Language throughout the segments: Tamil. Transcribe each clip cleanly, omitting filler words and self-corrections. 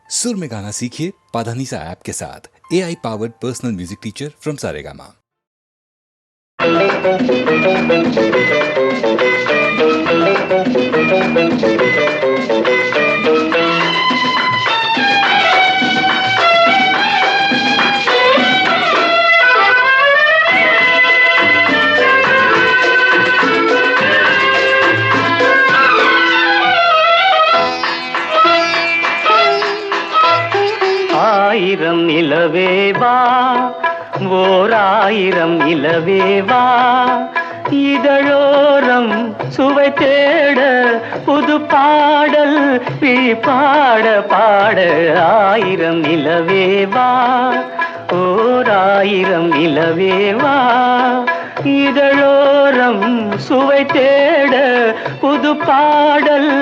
सुर में गाना सीखिए पाधानीसा ऐप के साथ। AI powered personal music teacher from Saregama. ஆயிரம் நிலவேவா ஓர் ஆயிரம் நிலவேவா இதழோரம் சுவை தேட புது பாடல் பாட பாட ஆயிரம் நிலவேவா ஓர் ஆயிரம் நிலவேவா இதழோரம் சுவை தேட புது பாடல்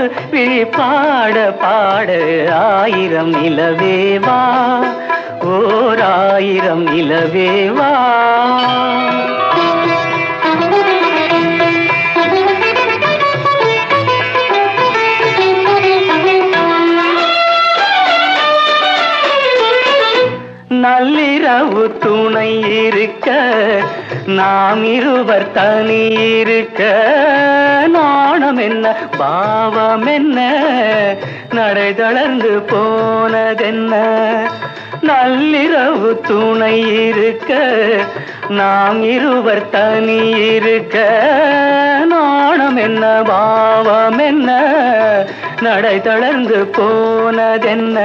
பாட பாட ஆயிரம் நிலவேவா ஓர் ஆயிரம் நிலவேவா. நள்ளிரவு துணை இருக்க நாம் இருவர் தனி இருக்க நாணம் என்ன பாவம் என்ன நடை தளர்ந்து போனதென்ன. நள்ளிரவு துணை இருக்க நாம் இருவர் தனி இருக்க நாணம் என்ன பாவம் என்ன நடை தளர்ந்து போனதென்ன.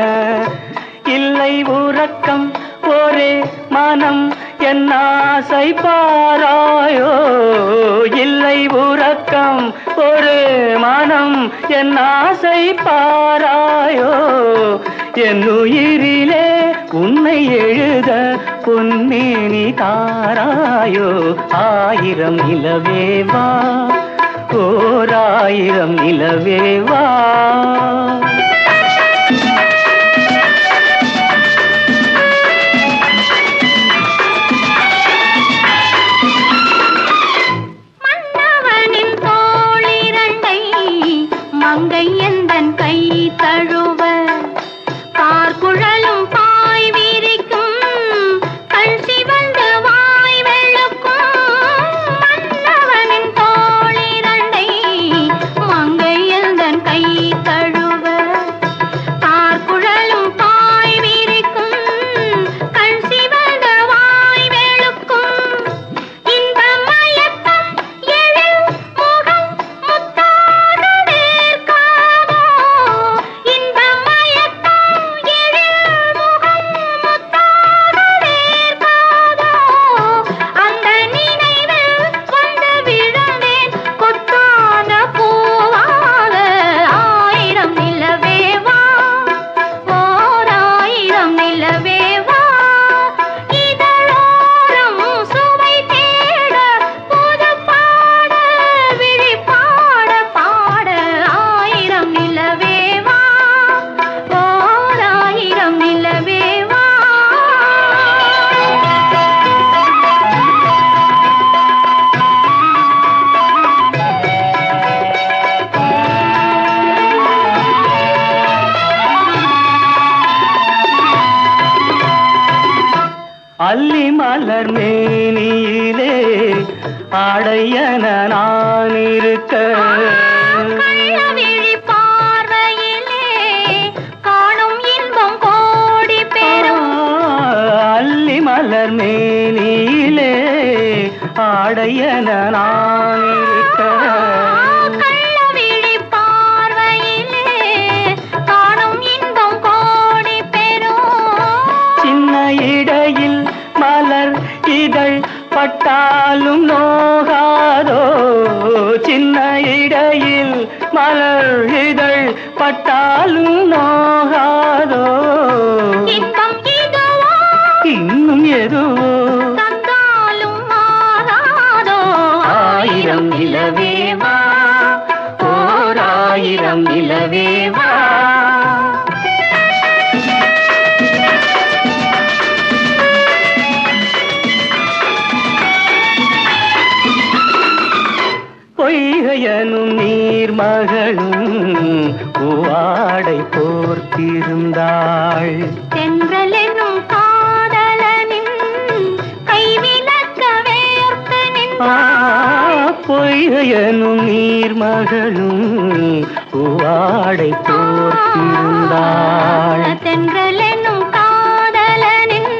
இல்லை உறக்கம் ஒரே மனம் என் ஆசை பாராயோ. இல்லை உறக்கம் ஒரு மனம் என் ஆசை பாராயோ. என் உயிரிலே உன்னை எழுத பொன்னேனி தாராயோ. ஆயிரம் நிலவேவா ஓர் ஆயிரம் நிலவேவா. மங்கை எந்தன் கை தழுவ பார்க்குழலும் பாய் விரிக்கும் கண் சிவந்து வாய் வெளுக்கும். மன்னவனின் தோளிரண்டை மங்கை எந்தன் கை தழுவ பார்க்குழலும் பாய் விரிக்கும் கண் சிவந்து வாய் வெளுக்கும். இந்த மயக்கம் எழில் முகம் முத்தாக அல்லி மலர் மேனியிலே ஆடையன நான் இருக்க கள்ளவிழி பார்வையிலே காணும் இன்பம் கோடி பெறும். அல்லி மலர் மேனியிலே ஆடையன நான் இருக்க கள்ளவிழி பார்வையிலே காணும் இன்பம் கோடி பெறும். சின்ன இடையில் மலர் இதழ் பட்டாலும் நோகாதோ. சின்ன இடையில் மலர் இதழ் பட்டாலும் நோகாதோ. இன்பம் இதுவோ இன்னும் எதுவோ தந்தாலும் மாறாதோ. ஆயிரம் நிலவேவா ஓர் ஆயிரம் நிலவேவா. பொய்கையனும் நீர்மகளும் பூவாடை போர்த்த போர்த்திருந்தாள். தென்றல் என்னும் காதலனின் கைவிலக்க வேர்த்து நின்றாள். பொய்கையனும் நீர்மகளும் பூவாடை போர்த்திருந்தாள். தென்றல் என்னும் காதலனின்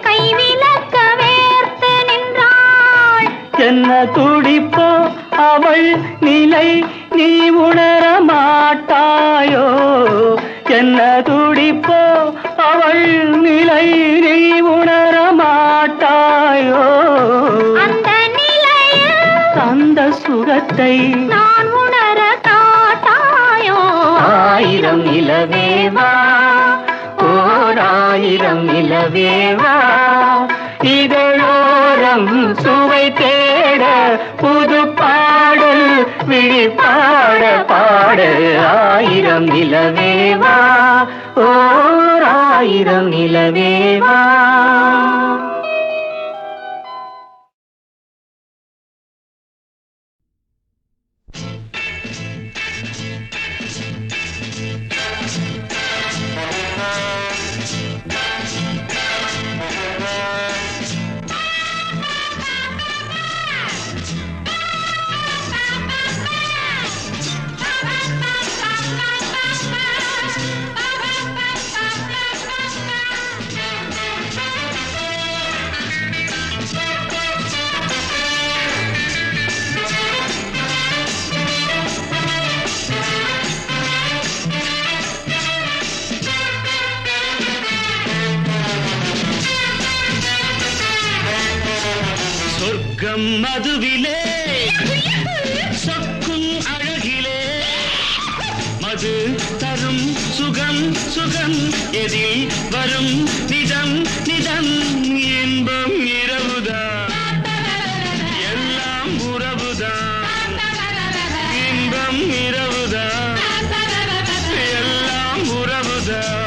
கைவிலக்க வேர்த்து நின்றாள். என்ன துடிப்போ அவள் நிலை நீ உணர மாட்டாயோ? என்ன துடிப்போ அவள் நிலை நீ உணர மாட்டாயோ? அந்த நிலையில் அந்த சுகத்தை நான் உணர காட்டாயோ? ஆயிரம் நிலவேவா, ஓர் ஆயிரம் நிலவேவா, இதழோரம் சுவை தேட புது பாடல் விழிப்பாட பாட. ஆயிரம் நிலவேவா, ஓர் ஆயிரம் நிலவேவா. சொர்க்கம் மதுவிலே சொக்கும் அழகிலே மது தரும் சுகம் சுகம் எதில் வரும் நிதம் நிதம் இன்பம் இரவுதான் எல்லாம் உறவுதான் இன்பம் இரவுதான் எல்லாம் உறவுதான்.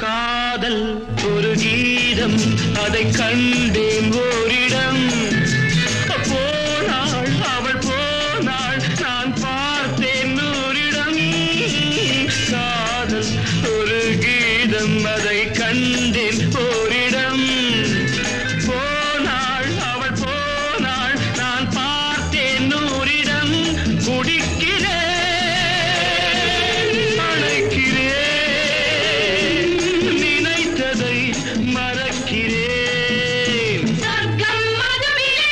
காதல் ஒரு கீதம் அதை கண்டேன் ஓரிடம். போனாள் அவள் போனாள் நான் பார்த்தேன் நூறிடம். காதல் ஒரு கீதம் அதை கண்டேன் ஓரிடம். போனாள் அவள் போனாள் நான் பார்த்தேன் நூறிடம். குடிக்கிறேன் அழைக்கிறேன் நினைத்ததை மறக்கிறேன். சொர்க்கம் மதுவிலே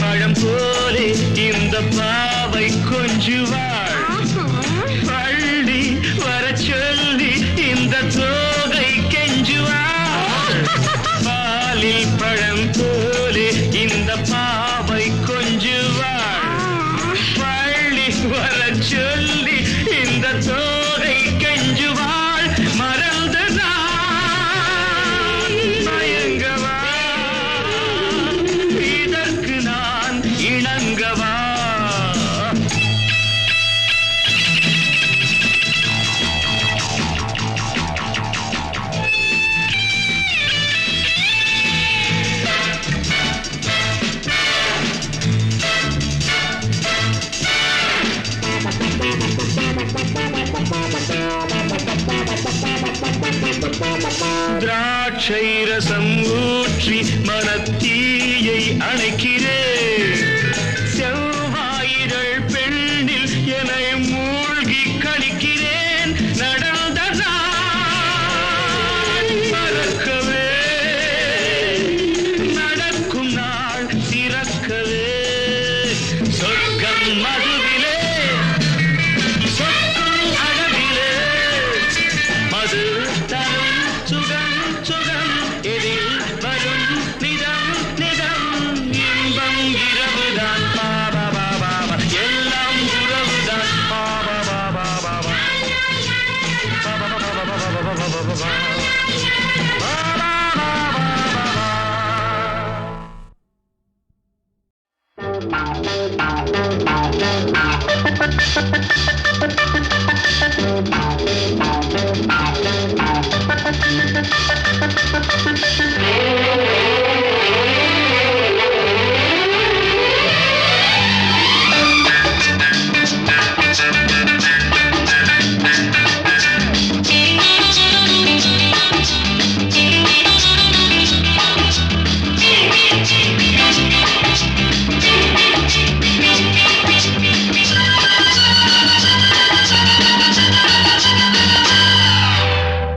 பழம் போலே இந்த பாவை கொஞ்சுவாள். பள்ளி வர சொல்லி இந்த தோகை கெஞ்சுவாள். பாலில் பழம் போலே இந்த பாவை கொஞ்சுவாள். பள்ளி வர சொல்லி இந்த தோகை கெஞ்சுவாள். மறந்துதான் மயங்கவா இதற்கு நான் இணங்கவா. திராட்சை ரசம் ஊற்றி மனத்தீயை அணைக்கிறேன்.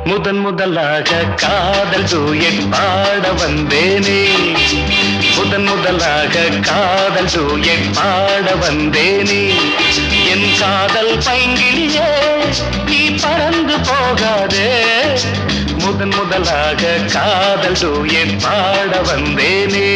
முதன் முதலாக காதல் டூயட் பாட வந்தேனே முதன் முதலாக காதல் டூயட் பாட வந்தேனே என் காதல் பைங்கிலியே நீ பறந்து போகாதே முதன் முதலாக காதல் டூயட் பாட வந்தேனே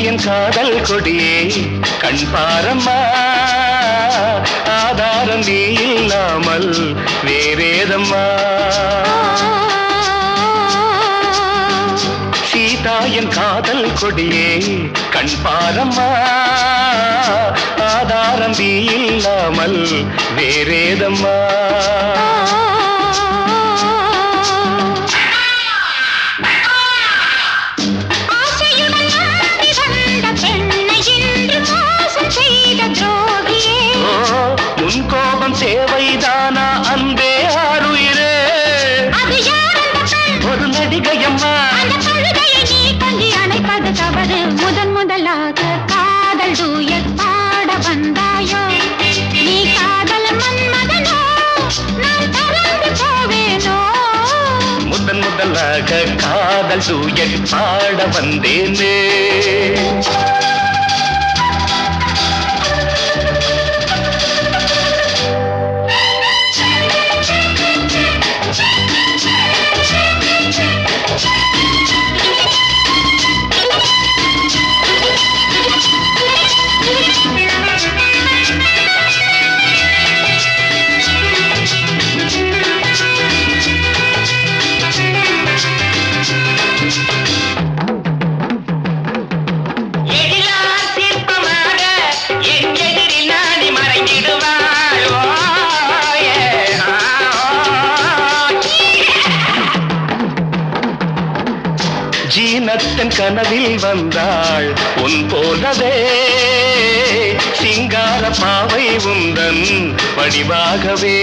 என் காதல் கொடியே கண் பாரம்மா ஆதாரம் நீ இல்லாமல் வேறேதம்மா சீதா என் காதல் கொடியே கண் பாரம்மா ஆதாரம் நீ இல்லாமல் வேறேதம்மா கோபம் சேவைதானா அன்பே ஆருயிரே ஒரு நடிகையம்மா அணைப்பது தவறு முதன் முதலாக காதல் டூயட் பாட வந்தாயோ நீ காதல் மன்மதனோ நான் பறந்து போவேனோ முதன் முதலாக காதல் டூயட் பாட வந்தேனே ஜீனத்தன் கனவில் வந்தாள் உன் போலவே சிங்கார பாவை உந்தன் வடிவாகவே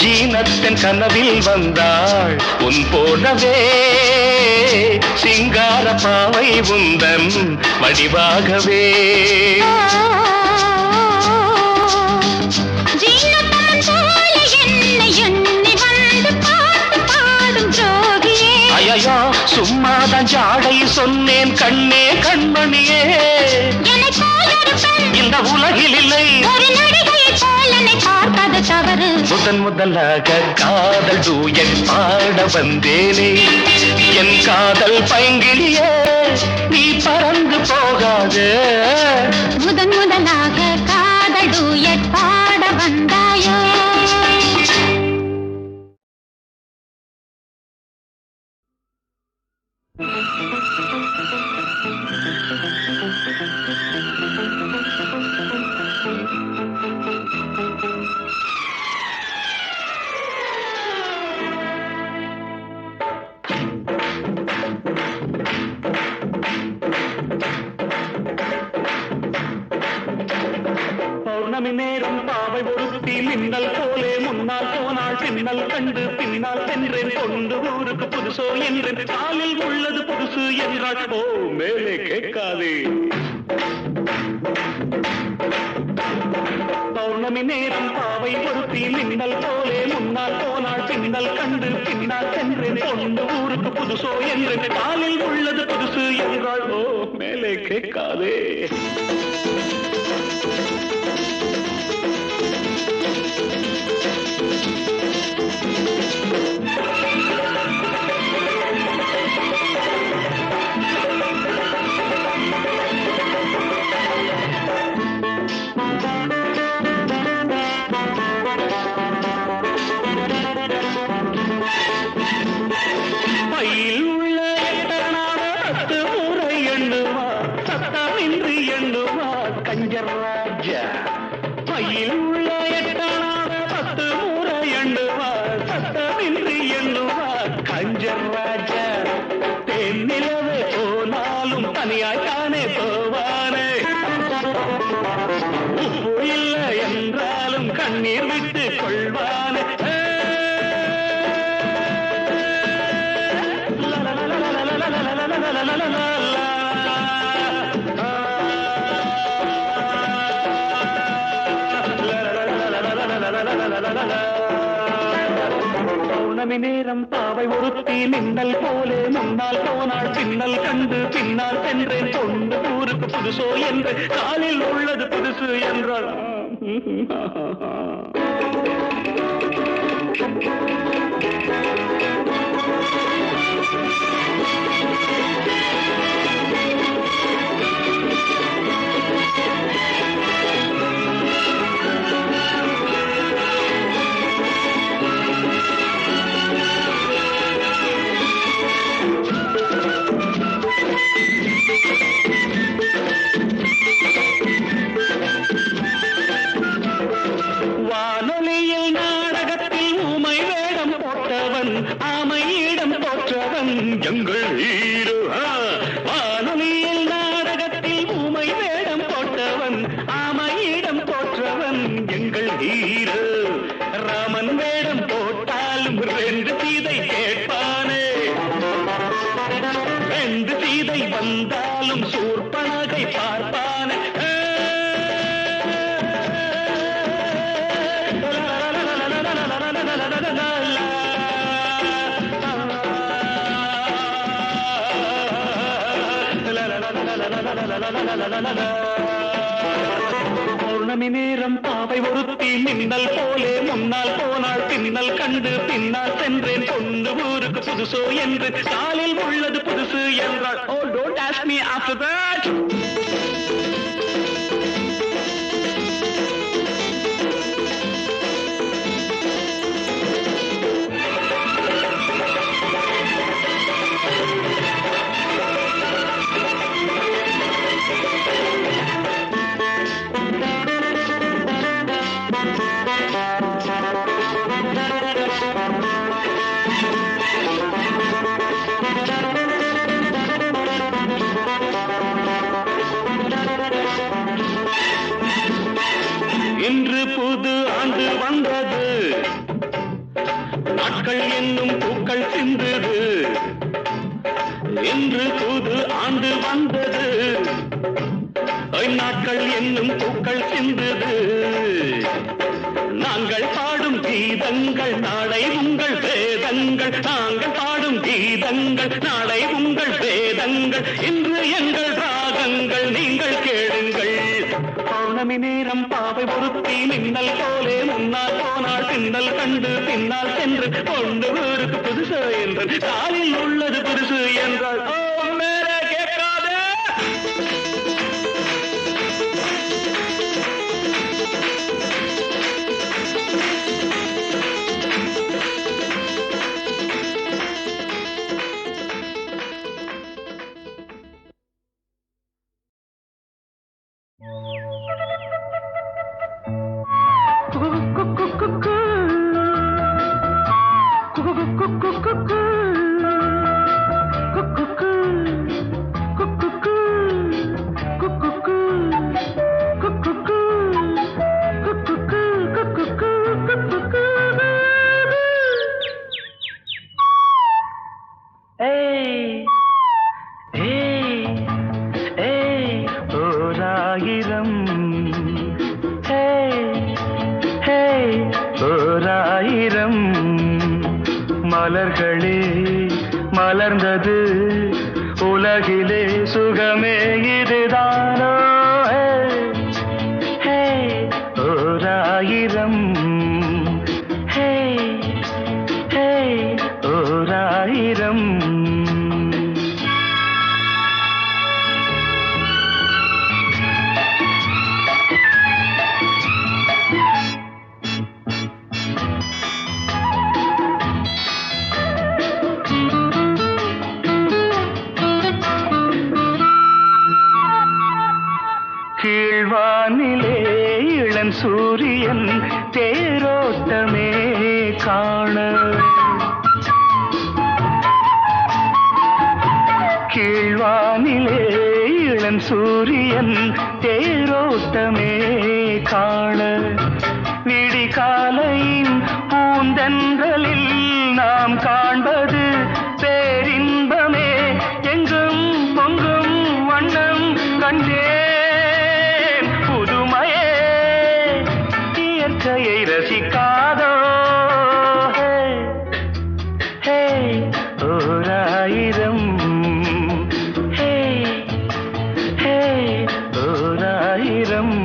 ஜீனத்தன் கனவில் வந்தாள் உன் போலவே சிங்கார பாவை உந்தன் வடிவாகவே ஐயோ சும்மாதான் ஜாடை சொன்னேன் கண்ணே கண்மணியே இந்த உலகில் இல்லை பார்ப்பது தவறு முதன் முதலாக காதல் டூயட் பாட வந்தேனே என் காதல் பைங்கிலியே நீ பறந்து போகாதே முதன் முதலாக காதல் டூயட் பாட வந்தாயோ பௌர்ணமி நேரம் பாவை ஒருத்தி மின்னல் போலே முன்னால் போனாள் பின்னல் கண்டு பின்னால் சென்றேன் கொண்டு ஊருக்கு புதுசோ என்றேன் காலில் உள்ளது புதுசு என்றாள் ஓ மேலே கேட்காதே பௌர்ணமி நேரம் பாவை ஒருத்தி மின்னல் போலே முன்னால் போனாள் பின்னல் கண்டு பின்னால் சென்றேன் பொண்ணு ஊருக்கு புதுசோ என்று காலில் உள்ளது புதுசு என்றாள் ஓ மேலே கேட்காதே பையில் உள்ள எட்டனான 10 முறை எண்ணுவார் சத்தமின்றி எண்ணுவார் கஞ்சர் ராஜா பையில் உள்ள எட்டனான 10 முறை எண்ணுவார் சத்தமின்றி எண்ணுவார் கஞ்சர் ராஜா தென்னிலவே போனாலும் தனியாய்த்தானே போவானே உப்பு இல்லை என்றாலும் கண்ணீர் விட்டு கொள்வானே பௌர்ணமி நேரம் பாவை ஒருத்தி மின்னல் போலே முன்னால் போனாள் பின்னல் கண்டு பின்னால் சென்றேன் பொண்ணு ஊருக்கு புதுசோ என்று காலில் உள்ளது புதுசு என்றாள் வானொலியில் நாடகத்தில் ஊமை வேடம் போட்டவன் ஆமையிடம் போற்றவன் எங்கள் ஹீரோ வானொலியில் நாடகத்தில் ஊமை வேடம் போட்டவன் ஆமையிடம் போற்றவன் எங்கள் ஹீரோ ராமன் வேடம் போட்டாலும் 2 சீதை கேட்பானே 2 சீதை வந்தாலும் சூர்பனகை பார்ப்பானே பௌர்ணமி நேரம் பாவை ஒருத்தி மின்னல் போலே முன்னால் போனாள் பின்னல் கண்டு பின்னால் சென்றேன் பொண்ணு ஊருக்கு புதுசோ என்று காலில் உள்ளது புதுசு என்றாள் ஓ don't ask me after that இன்று புது ஆண்டு வந்தது நாட்கள் என்னும் பூக்கள் சிந்தது இன்று புது ஆண்டு வந்தது நாட்கள் என்னும் பூக்கள் சிந்தது நாங்கள் பாடும் கீதங்கள் நாளை உங்கள் வேதங்கள் நாங்கள் பாடும் கீதங்கள் நாளை உங்கள் வேதங்கள் இன்று எங்கள் ராகங்கள் நீங்கள் கேளுங்கள் பௌர்ணமி நேரம் பாவை ஒருத்தி மின்னல் போலே முன்னால் போனாள் பின்னல் கண்டு பின்னால் சென்று பொண்ணு ஊருக்கு புதுசு என்று காலில் உள்ளது புதுசு என்றாள் ஓ மேலே கேட்காதே ஓராயிரம் மலர்களே மலர்ந்தது உலகிலே சுகமே இதுதானோ ஹே ஓராயிரம் ஹே ஹே ஓராயிரம் கீழ்வானிலே இளம் சூரியன் தேரோட்டமே காண கீழ்வானிலே இளம் சூரியன் தேரோட்டமே காண விடிகாலையின் பூந்தென்றலில் நாம் காண்பது பேரின்பமே எங்கும் பொங்கும் வண்ணம் கண்டே இயற்கையை ரசிக்காதோ ஹே ஓராயிரம் ஹே ஹே ஓராயிரம்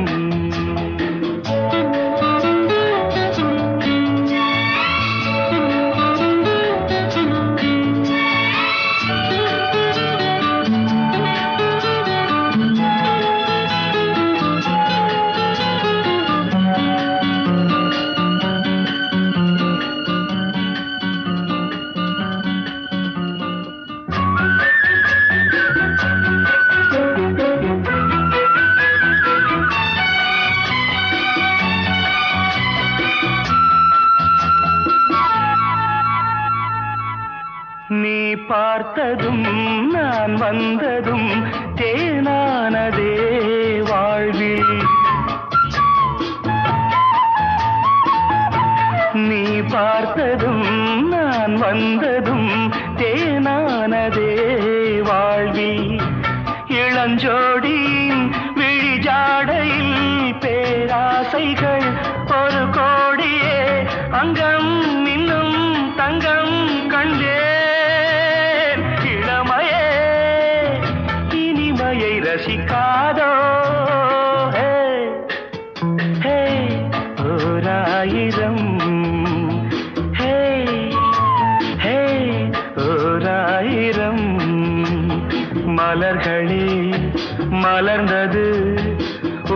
நீ பார்த்ததும் நான் வந்ததும் தேனானதே வாழ்வில் நீ பார்த்ததும் நான் வந்ததும் தேனானதே வாழ்வில் இளஞ்சோடியின் விழிஜாடையில் பேராசைகள் ஒரு கோடியே அங்கம் இன்னும் தங்கம் கண்டே ரசிக்காதோ ஹே ஹே ஓராயிரம் ஹே ஹே ஓராயிரம் மலர்களே மலர்ந்தது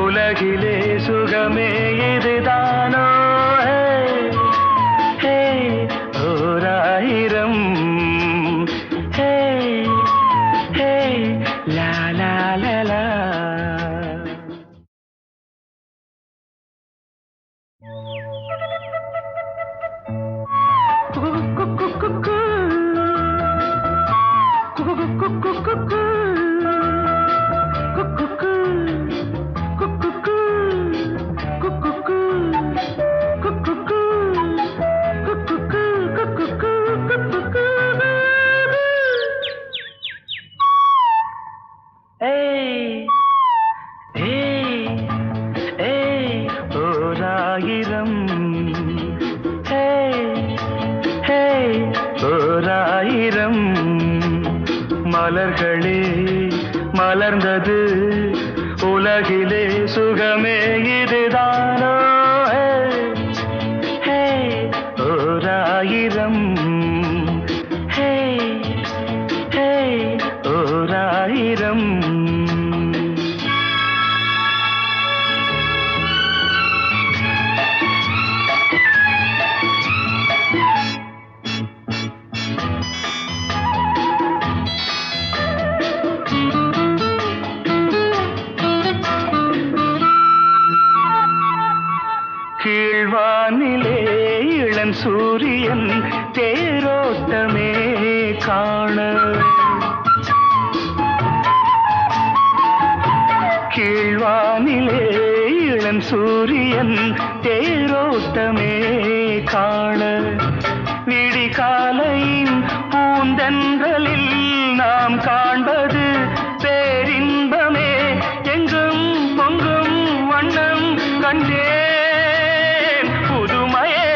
உலகிலே சுகமே இதுதானோ ஹே ஓராயிரம் ஹே ஹே லா லா லா லா ஓராயிரம் மலர்களே மலர்ந்தது உலகிலே சுகமே இதுதானோ ஹே ஓராயிரம் ஹே ஹே ஓராயிரம் கீழ்வானிலே இளம் சூரியன் தேரோட்டமே காண கீழ்வானிலே இளம் சூரியன் தேரோட்டமே காண விடிகாலையின் பூந்தென்றலில் நாம் காண்பது பேரின்பமே எங்கும் பொங்கும் வண்ணம் கண்டே புதுமையே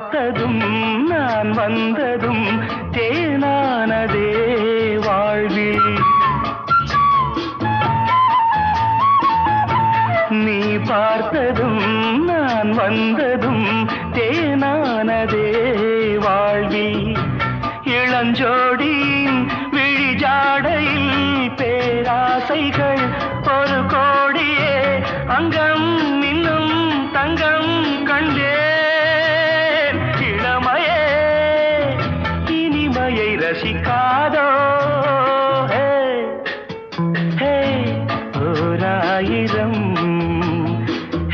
பார்த்ததும் நான் வந்ததும் தேனானதே வாழ்வில். நீ பார்த்ததும் நான் வந்ததும் தேனானதே வாழ்வில். இளஞ்சோடியின் விழிஜாடையில் பேராசைகள் ஒரு கோடியே அங்கம் இன்னும் தங்கம் கண்டேன். இளமையே இனிமையை ரசிக்காதோ? ஹே ஹே ஓராயிரம்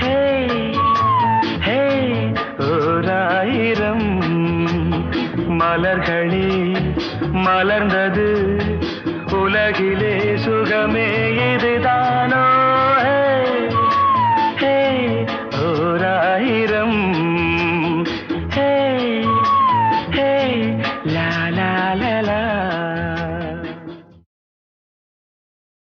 ஹே ஹே ஓராயிரம் மலர்களே மலர்ந்தது உலகிலே சுகமே இதுதான்.